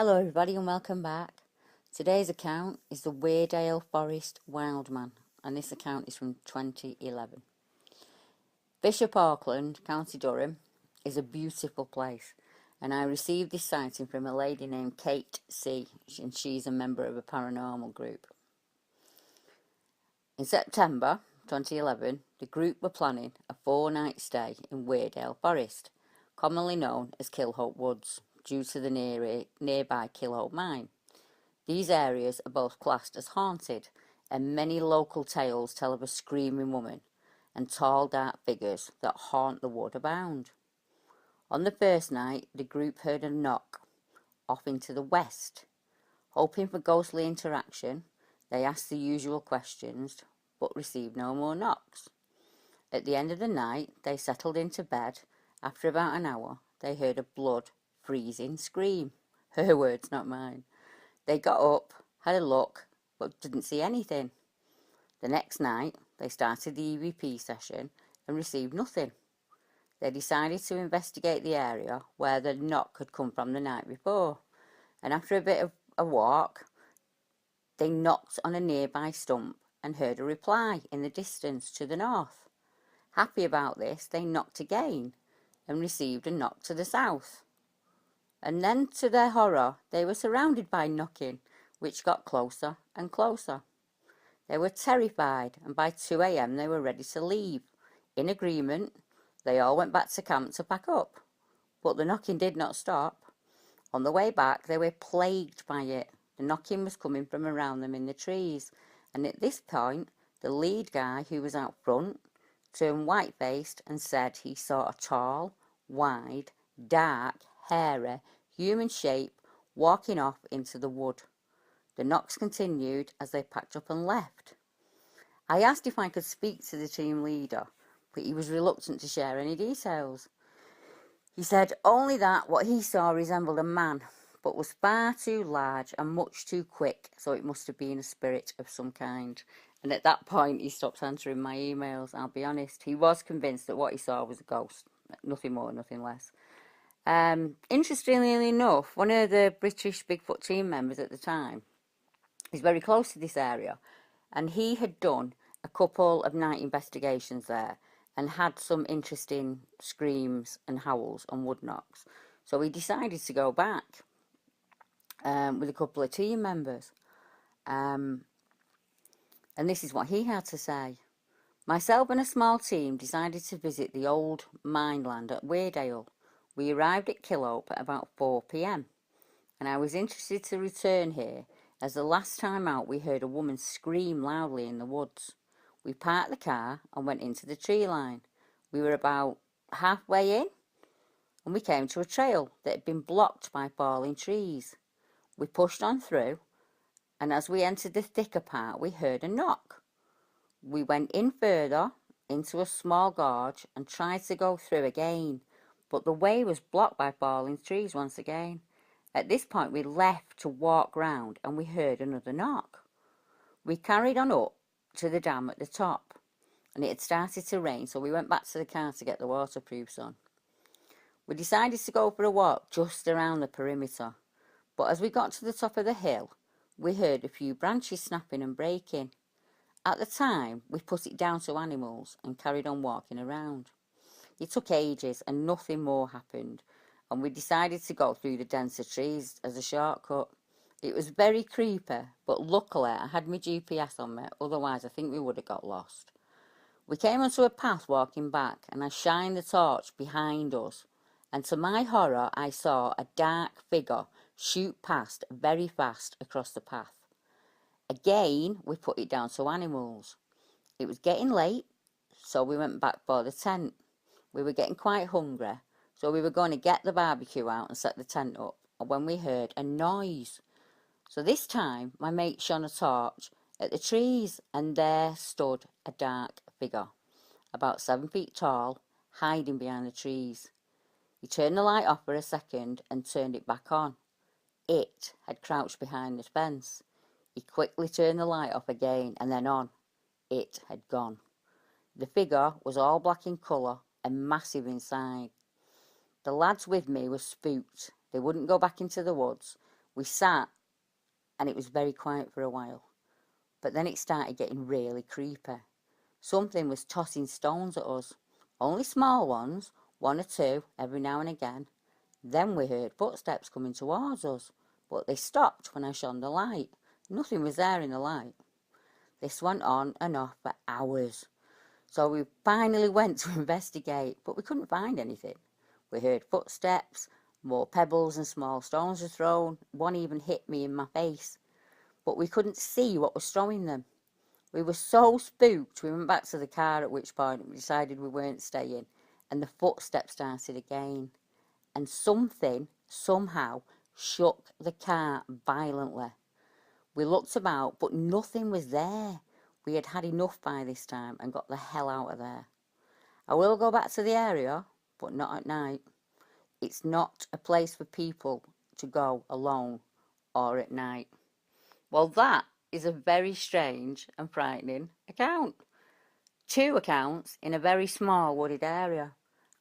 Hello everybody and welcome back. Today's account is the Wearedale Forest Wildman, and this account is from 2011. Bishop Auckland, County Durham, is a beautiful place, and I received this sighting from a lady named Kate C, and she's a member of a paranormal group. In September 2011, the group were planning a 4-night stay in Wearedale Forest, commonly known as Kilhope Woods, due to the nearby Kilhope mine. These areas are both classed as haunted, and many local tales tell of a screaming woman and tall dark figures that haunt the wood abound. On the first night, the group heard a knock off into the west. Hoping for ghostly interaction, they asked the usual questions, but received no more knocks. At the end of the night, they settled into bed. After about an hour, they heard a blood-freezing scream. Her words, not mine. They got up, had a look, but didn't see anything. The next night, they started the EVP session and received nothing. They decided to investigate the area where the knock had come from the night before, and after a bit of a walk, they knocked on a nearby stump and heard a reply in the distance to the north. Happy about this, they knocked again and received a knock to the south. And then, to their horror, they were surrounded by knocking, which got closer and closer. They were terrified, and by 2 a.m. they were ready to leave. In agreement, they all went back to camp to pack up. But the knocking did not stop. On the way back, they were plagued by it. The knocking was coming from around them in the trees, and at this point, the lead guy, who was out front, turned white-faced and said he saw a tall, wide, dark, hairy, human shape walking off into the wood. The knocks continued as they packed up and left. I asked if I could speak to the team leader, but he was reluctant to share any details. He said only that what he saw resembled a man, but was far too large and much too quick, so it must have been a spirit of some kind. And at that point, he stopped answering my emails. I'll be honest, he was convinced that what he saw was a ghost. Nothing more, nothing less. Interestingly enough, one of the British Bigfoot team members at the time is very close to this area, and he had done a couple of night investigations there and had some interesting screams and howls and wood knocks. So he decided to go back with a couple of team members. And this is what he had to say. Myself and a small team decided to visit the old mineland at Wearedale. We arrived at Kilhope at about 4 p.m. and I was interested to return here, as the last time out we heard a woman scream loudly in the woods. We parked the car and went into the tree line. We were about halfway in and we came to a trail that had been blocked by falling trees. We pushed on through, and as we entered the thicker part we heard a knock. We went in further into a small gorge and tried to go through again, but the way was blocked by falling trees once again. At this point we left to walk round and we heard another knock. We carried on up to the dam at the top, and it had started to rain, so we went back to the car to get the waterproofs on. We decided to go for a walk just around the perimeter, but as we got to the top of the hill we heard a few branches snapping and breaking. At the time we put it down to animals and carried on walking around. It took ages and nothing more happened, and we decided to go through the denser trees as a shortcut. It was very creepy, but luckily I had my GPS on me, otherwise I think we would have got lost. We came onto a path walking back, and I shined the torch behind us, and to my horror I saw a dark figure shoot past very fast across the path. Again we put it down to animals. It was getting late, so we went back for the tent. We were getting quite hungry, so we were going to get the barbecue out and set the tent up, when we heard a noise. So this time my mate shone a torch at the trees, and there stood a dark figure, about 7 feet tall, hiding behind the trees. He turned the light off for a second and turned it back on. It had crouched behind the fence. He quickly turned the light off again and then on. It had gone. The figure was all black in colour and massive inside. The lads with me were spooked. They wouldn't go back into the woods. We sat, and it was very quiet for a while. But then it started getting really creepy. Something was tossing stones at us. Only small ones, one or two, every now and again. Then we heard footsteps coming towards us, but they stopped when I shone the light. Nothing was there in the light. This went on and off for hours. So we finally went to investigate, but we couldn't find anything. We heard footsteps, more pebbles and small stones were thrown. One even hit me in my face, but we couldn't see what was throwing them. We were so spooked, we went back to the car, at which point we decided we weren't staying, and the footsteps started again. And something, somehow, shook the car violently. We looked about, but nothing was there. We had had enough by this time and got the hell out of there. I will go back to the area, but not at night. It's not a place for people to go alone or at night. Well, that is a very strange and frightening account. 2 accounts in a very small wooded area.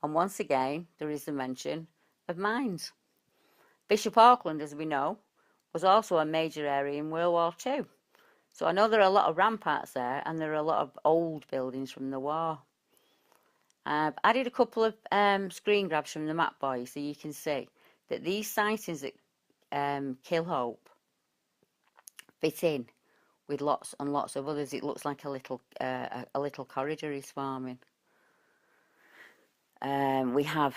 And once again, there is the mention of mines. Bishop Auckland, as we know, was also a major area in World War II. So I know there are a lot of ramparts there, and there are a lot of old buildings from the war. I've added a couple of screen grabs from the map, boys, so you can see that these sightings at Kilhope fit in with lots and lots of others. It looks like a little corridor is forming. We have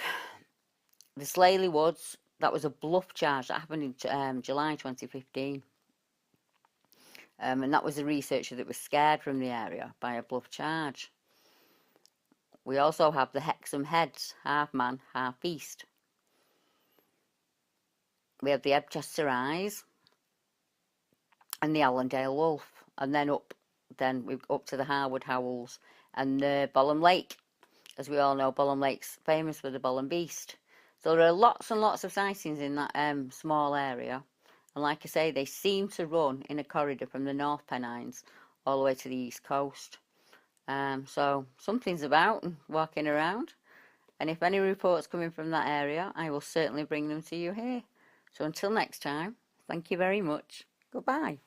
the Slaley Woods. That was a bluff charge that happened in July 2015. And that was a researcher that was scared from the area by a bluff charge. We also have the Hexham Heads, half man, half beast. We have the Ebchester Eyes and the Allendale Wolf, and then up to the Harwood Howls and the Bollum Lake. As we all know, Bollum Lake's famous for the Bollum Beast. So there are lots and lots of sightings in that small area. And like I say, they seem to run in a corridor from the North Pennines all the way to the East Coast. So something's about and walking around. And if any reports coming from that area, I will certainly bring them to you here. So until next time, thank you very much. Goodbye.